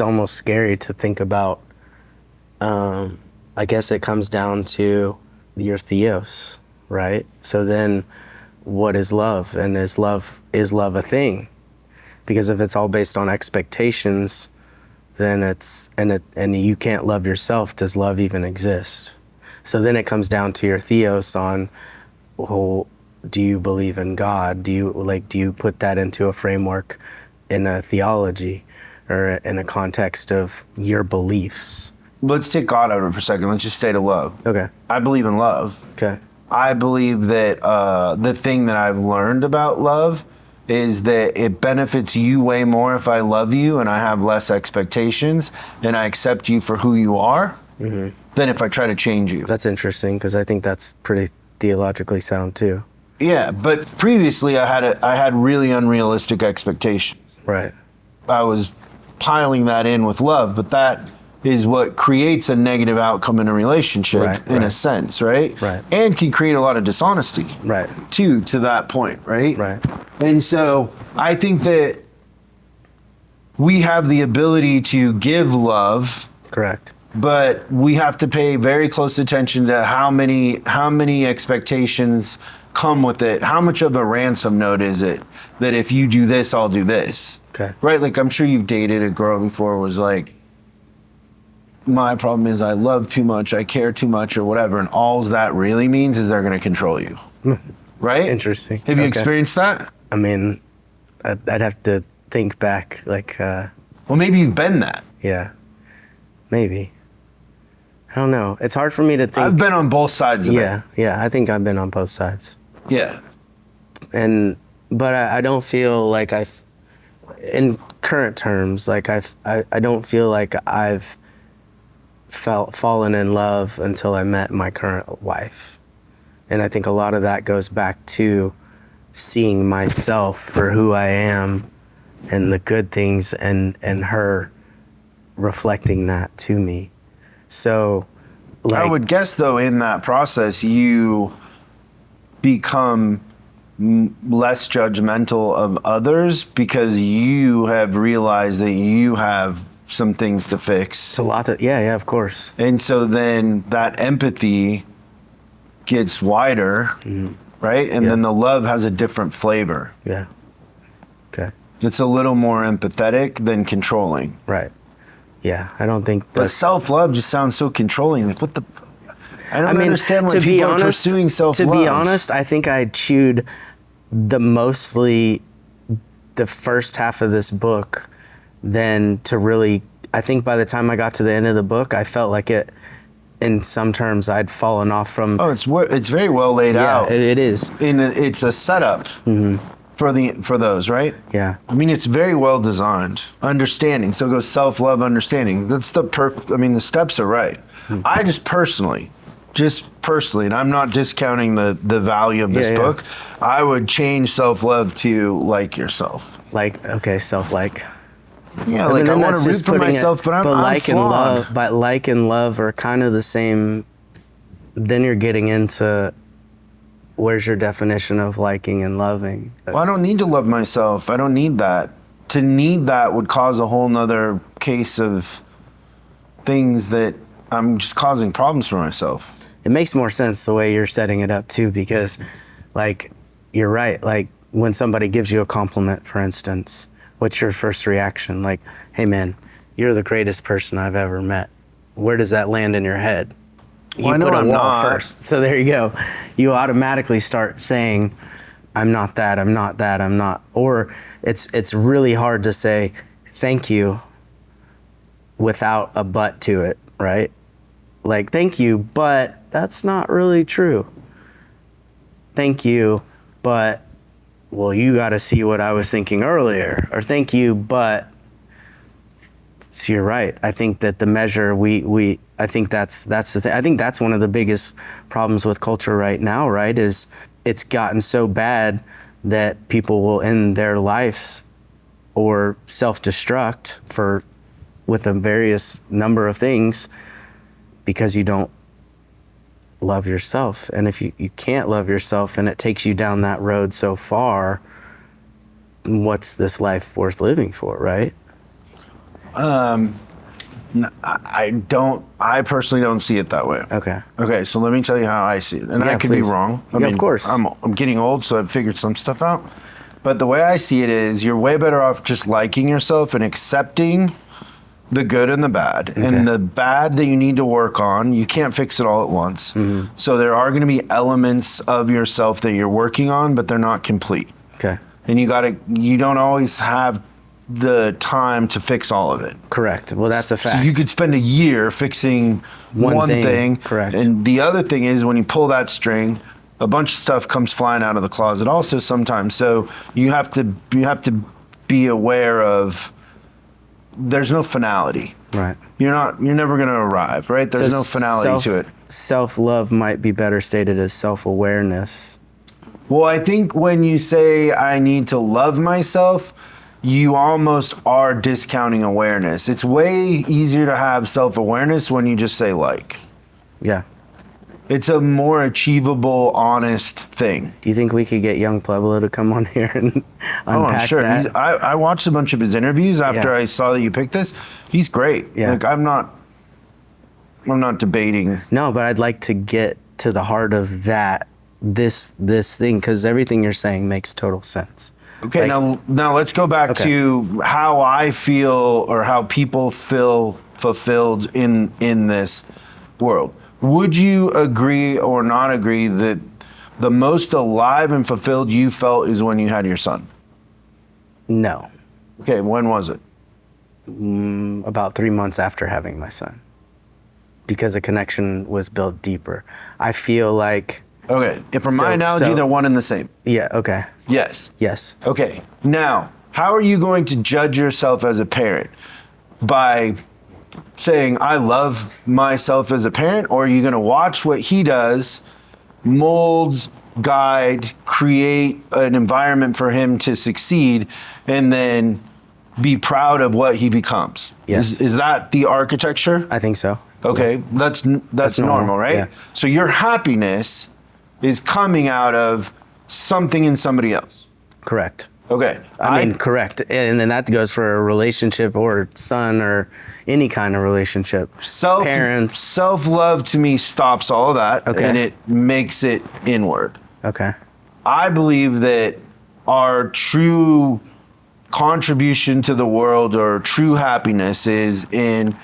almost scary to think about. I guess it comes down to your theos, right? So then what is love? And is love a thing? Because if it's all based on expectations, then and you can't love yourself, does love even exist? So then it comes down to your theos on, well, do you believe in God? Do you put that into a framework in a theology or in a context of your beliefs? Let's take God out of it for a second. Let's just stay to love. Okay. I believe in love. Okay. I believe that the thing that I've learned about love is that it benefits you way more if I love you and I have less expectations and I accept you for who you are than if I try to change you. That's interesting, because I think that's pretty theologically sound too. Yeah, but previously I had really unrealistic expectations. Right. I was piling that in with love, but that is what creates a negative outcome in a relationship, in a sense, right? Right. And can create a lot of dishonesty, Right. too, to that point, right? Right. And so I think that we have the ability to give love, Correct. but we have to pay very close attention to how many expectations come with it. How much of a ransom note is it that if you do this, I'll do this? Okay. Right? Like, I'm sure you've dated a girl before who was like, my problem is I love too much, I care too much, or whatever, and all that really means is they're going to control you. Right? Interesting. Have you experienced that? I mean, I'd have to think back, like, Well, maybe you've been that. yeah, maybe. I don't know. It's hard for me to think. I've been on both sides of it. Yeah, I think I've been on both sides. Yeah. But I don't feel like in current terms, like I don't feel like I've fallen in love until I met my current wife. And I think a lot of that goes back to seeing myself for who I am and the good things, and her reflecting that to me. So, like, I would guess, though, in that process, you become less judgmental of others because you have realized that you have some things to fix. it's a lot of, yeah, of course. And so then that empathy gets wider, right? And then the love has a different flavor. Yeah. Okay. It's a little more empathetic than controlling. Right. Yeah, I don't think But that's... self-love just sounds so controlling. Like, what the... I don't understand why to be people are honest, pursuing self-love. To be honest, I think I chewed mostly the first half of this book than to really... I think by the time I got to the end of the book, I felt like it, in some terms, I'd fallen off from... Oh, it's very well laid out. Yeah, it is. It's a setup for those, right? Yeah. I mean, it's very well designed. Understanding. So it goes self-love, understanding. That's the steps are right. I just personally, and I'm not discounting the value of this book, I would change self-love to like yourself. Like, okay, self-like. Yeah, like I want to root for myself, but I'm like flawed. and love are kind of the same. Then you're getting into where's your definition of liking and loving? Well, I don't need to love myself. I don't need that. To need that would cause a whole nother case of things that I'm just causing problems for myself. It makes more sense the way you're setting it up too, because like you're right. Like when somebody gives you a compliment, for instance, what's your first reaction? Like, hey man, you're the greatest person I've ever met. Where does that land in your head? You Well, I know put a I'm wall not. first. So there you go. You automatically start saying, I'm not that, I'm not that, I'm not. Or it's really hard to say thank you without a but to it, right? Like, thank you, but that's not really true. Thank you, but, well, you got to see what I was thinking earlier. Or thank you, but, so you're right. I think that the measure I think that's the thing. I think that's one of the biggest problems with culture right now, right? Is it's gotten so bad that people will end their lives or self-destruct with a various number of things because you don't love yourself. And if you can't love yourself and it takes you down that road so far, what's this life worth living for, right? I personally don't see it that way. Okay, so let me tell you how I see it. And Yeah, I could please. be wrong. I Yeah, mean, of course. I'm getting old, so I've figured some stuff out. But the way I see it is you're way better off just liking yourself and accepting the good and the bad. Okay. And the bad that you need to work on, you can't fix it all at once. Mm-hmm. So there are going to be elements of yourself that you're working on, but they're not complete. Okay. And you don't always have the time to fix all of it. Correct. Well, that's a fact. So you could spend a year fixing one thing. Correct. And the other thing is when you pull that string, a bunch of stuff comes flying out of the closet also sometimes. So you have to be aware of there's no finality. Right. You're never going to arrive, right? There's no finality to it. Self-love might be better stated as self-awareness. Well, I think when you say I need to love myself, you almost are discounting awareness. It's way easier to have self-awareness when you just say like. Yeah. It's a more achievable, honest thing. Do you think we could get Yung Pueblo to come on here and unpack I'm sure. that? I watched a bunch of his interviews after Yeah. I saw that you picked this. He's great. Yeah. Like I'm not debating. No, but I'd like to get to the heart of this thing, because everything you're saying makes total sense. Okay, Like- now let's go back Okay. to how I feel or how people feel fulfilled in this world. Would you agree or not agree that the most alive and fulfilled you felt is when you had your son? No. Okay, when was it? About 3 months after having my son, because a connection was built deeper. I feel like, Okay, if from my So- analogy, so- they're one and the same. yeah, okay, Yes. yes. Okay, now, how are you going to judge yourself as a parent? By saying, I love myself as a parent, or are you going to watch what he does, mold, guide, create an environment for him to succeed, and then be proud of what he becomes? Yes. Is that the architecture? I think so. Okay, that's normal, normal, right? yeah. So your happiness is coming out of something in somebody else. Correct. Okay. I mean, correct. And then that goes for a relationship or son or any kind of relationship. Parents. Self-love to me stops all of that, Okay. and it makes it inward. Okay. I believe that our true contribution to the world or true happiness is in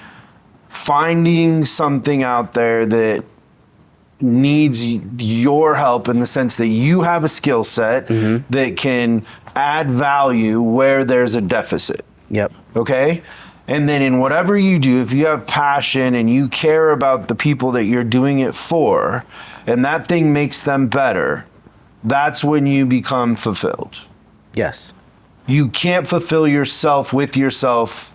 finding something out there that needs your help, in the sense that you have a skill set that can add value where there's a deficit. Yep. Okay? And then in whatever you do, if you have passion and you care about the people that you're doing it for, and that thing makes them better, that's when you become fulfilled. Yes. You can't fulfill yourself with yourself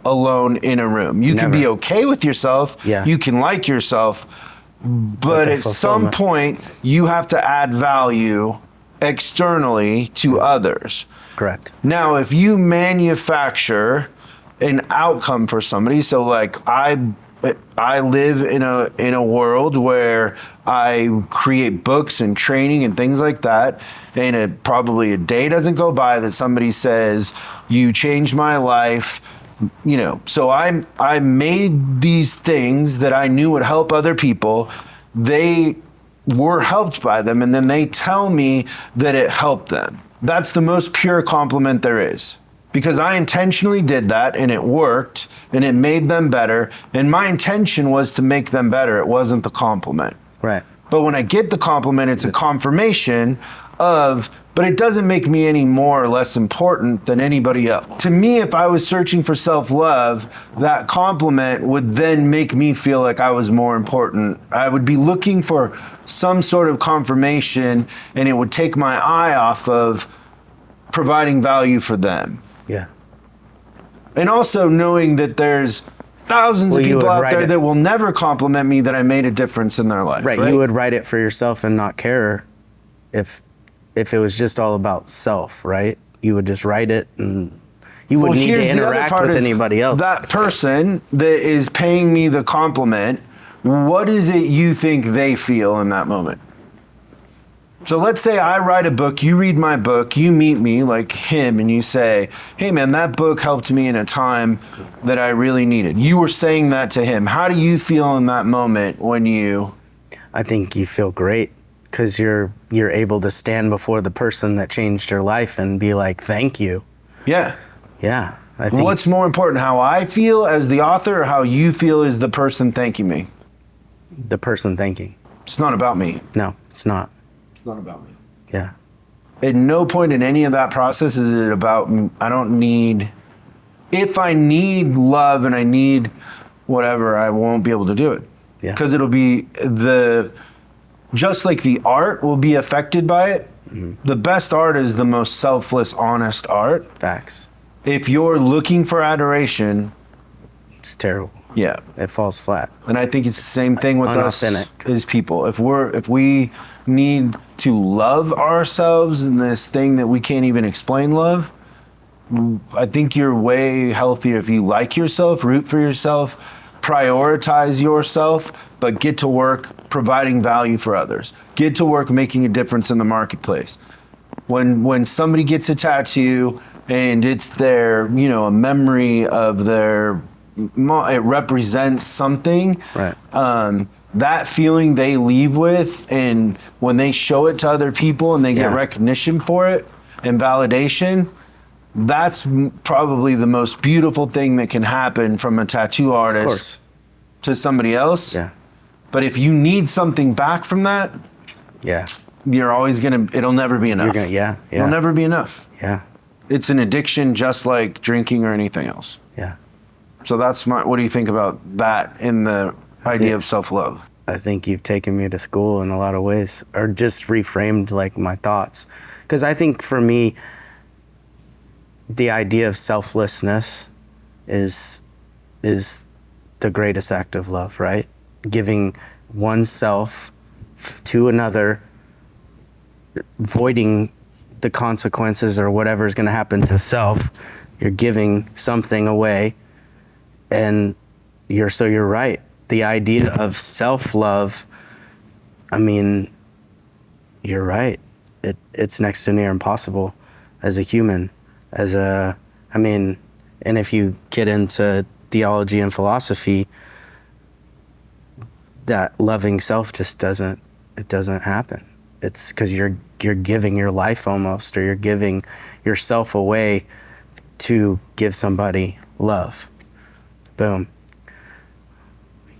alone in a room. You can Never. be okay with yourself. Yeah. You can like yourself. But the at some fulfillment. point, you have to add value externally to others. Correct. Now, if you manufacture an outcome for somebody, so like I live in a world where I create books and training and things like that, and probably a day doesn't go by that somebody says, you changed my life, you know. So I made these things that I knew would help other people. They were helped by them, and then they tell me that it helped them. That's the most pure compliment there is, because I intentionally did that and it worked and it made them better. And my intention was to make them better. It wasn't the compliment. Right. But when I get the compliment, it's a confirmation of, but it doesn't make me any more or less important than anybody else. To me, if I was searching for self-love, that compliment would then make me feel like I was more important. I would be looking for some sort of confirmation, and it would take my eye off of providing value for them. Yeah. And also knowing that there's thousands of people out there that will never compliment me that I made a difference in their life. Right. You would write it for yourself and not care if it was just all about self, right? You would just write it and you wouldn't need to interact with anybody else. That person that is paying me the compliment, what is it you think they feel in that moment? So let's say I write a book, you read my book, you meet me like him, and you say, hey man, that book helped me in a time that I really needed. You were saying that to him. How do you feel in that moment when you... I think you feel great, because you're able to stand before the person that changed your life and be like, thank you. Yeah. Yeah. I think what's more important, how I feel as the author or how you feel as the person thanking me? The person thanking. It's not about me. No, it's not. It's not about me. Yeah. At no point in any of that process is it about, I don't need, if I need love and I need whatever, I won't be able to do it. Yeah. Because it'll be just like the art will be affected by it. Mm-hmm. The best art is the most selfless, honest art. Facts. If you're looking for adoration, it's terrible. Yeah. It falls flat. And I think it's the same thing with us as people. If we need to love ourselves in this thing that we can't even explain love, I think you're way healthier if you like yourself, root for yourself, prioritize yourself, but get to work providing value for others. Get to work making a difference in the marketplace. When somebody gets a tattoo and it's their, a memory of their, it represents something. Right. That feeling they leave with, and when they show it to other people and they get recognition for it and validation, that's probably the most beautiful thing that can happen from a tattoo artist to somebody else. Yeah. But if you need something back from that, you're always it'll never be enough. It'll never be enough. Yeah. It's an addiction just like drinking or anything else. Yeah. So what do you think about that in the idea of self-love? I think you've taken me to school in a lot of ways, or just reframed like my thoughts. Because I think for me, the idea of selflessness is the greatest act of love, right? Giving oneself to another, voiding the consequences or whatever is going to happen to self. You're giving something away, and you're right. The idea of self-love, I mean, you're right. It's next to near impossible as a human. And if you get into theology and philosophy, that loving self just doesn't happen. It's because you're giving your life almost, or you're giving yourself away to give somebody love. Boom.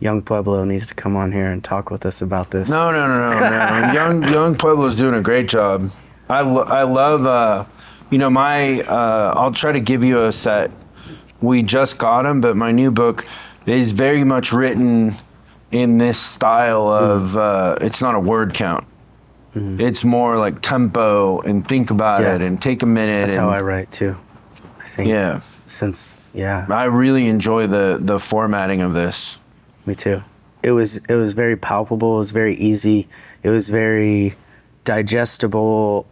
Young Pueblo needs to come on here and talk with us about this. No. Young Pueblo's doing a great job. I love, I'll try to give you a set. We just got them, but my new book is very much written in this style of, it's not a word count. Mm-hmm. It's more like tempo and think about it and take a minute. That's how I write too, I think. Yeah. I really enjoy the formatting of this. Me too. It was very palpable. It was very easy. It was very digestible.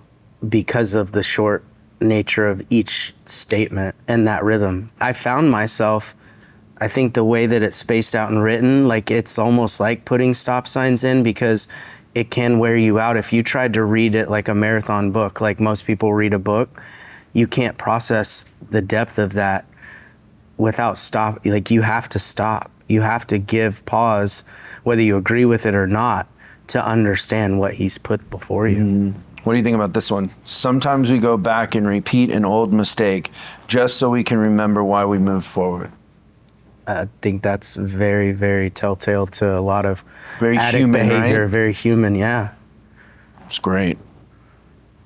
because of the short nature of each statement and that rhythm. I found myself, I think the way that it's spaced out and written, like it's almost like putting stop signs in, because it can wear you out. If you tried to read it like a marathon book, like most people read a book, you can't process the depth of that without stop. Like you have to stop. You have to give pause, whether you agree with it or not, to understand what he's put before you. Mm-hmm. What do you think about this one? Sometimes we go back and repeat an old mistake just so we can remember why we moved forward. I think that's very, very telltale to a lot of Very addict human, behavior. right? Very human, yeah. It's great.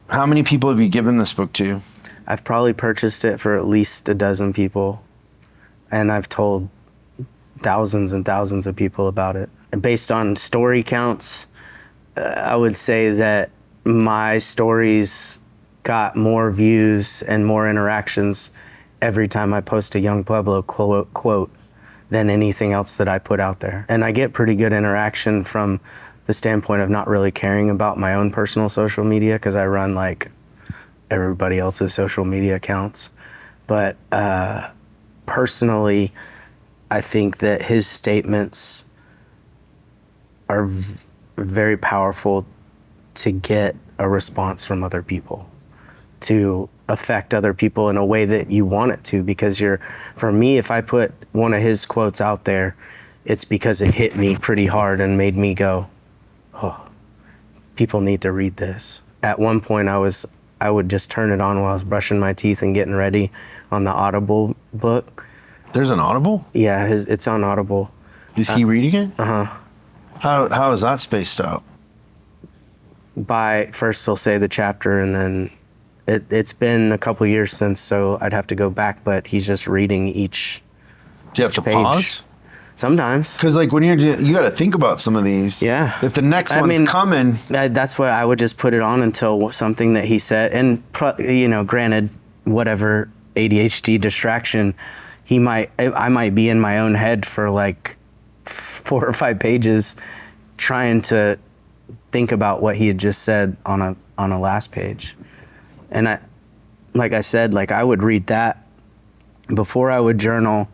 How many people have you given this book to? I've probably purchased it for at least a dozen people, and I've told thousands and thousands of people about it. And based on story counts, I would say that my stories got more views and more interactions every time I post a Yung Pueblo quote than anything else that I put out there. And I get pretty good interaction from the standpoint of not really caring about my own personal social media, because I run like everybody else's social media accounts. But personally, I think that his statements are very powerful to get a response from other people, to affect other people in a way that you want it to. Because for me, if I put one of his quotes out there, it's because it hit me pretty hard and made me go, oh, people need to read this. At one point I would just turn it on while I was brushing my teeth and getting ready on the Audible book. There's an Audible? Yeah, it's on Audible. Is he reading it? Uh-huh. How is that spaced out? By first he'll say the chapter, and then it's been a couple years since, so I'd have to go back, but he's just reading each. Do you have to page. pause? Sometimes. Because like when you got to think about some of these. Yeah. If the next one's coming. That's why I would just put it on until something that he said, and granted, whatever ADHD distraction, I might be in my own head for like 4 or 5 pages trying to think about what he had just said on a last page. And I would read that before I would journal,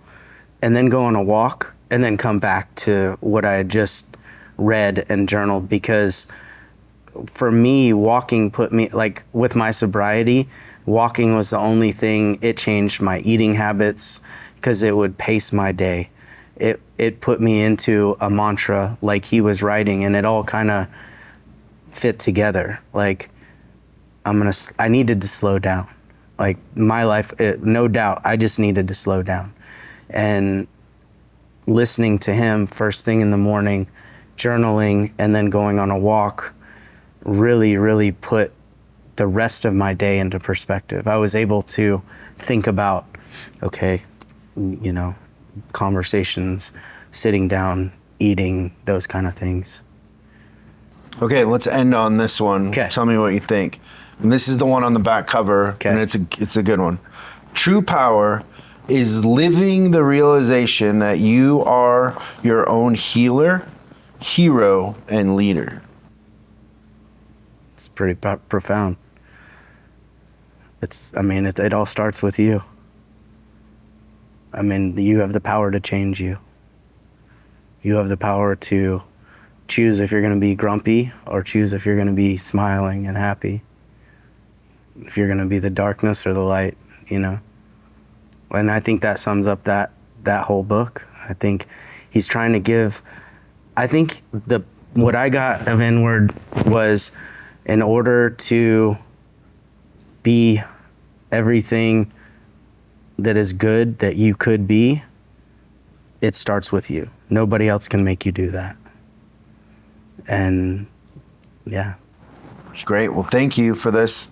and then go on a walk, and then come back to what I had just read and journaled. Because for me, walking put me, like with my sobriety, walking was the only thing. It changed my eating habits because it would pace my day. It put me into a mantra like he was writing, and it all kind of fit together. Like I needed to slow down. Like my life, no doubt, I just needed to slow down. And listening to him first thing in the morning, journaling, and then going on a walk really, really put the rest of my day into perspective. I was able to think about, okay, conversations, sitting down, eating, those kind of things. Okay, let's end on this one. Okay. Tell me what you think. And this is the one on the back cover, okay. And it's a good one. True power is living the realization that you are your own healer, hero, and leader. It's pretty profound. It all starts with you. You have the power to change you. You have the power to choose if you're going to be grumpy or choose if you're going to be smiling and happy. If you're going to be the darkness or the light, And I think that sums up that whole book. I think he's trying to give, what I got of Inward was, in order to be everything that is good that you could be, it starts with you. Nobody else can make you do that. And yeah. It's great. Well, thank you for this.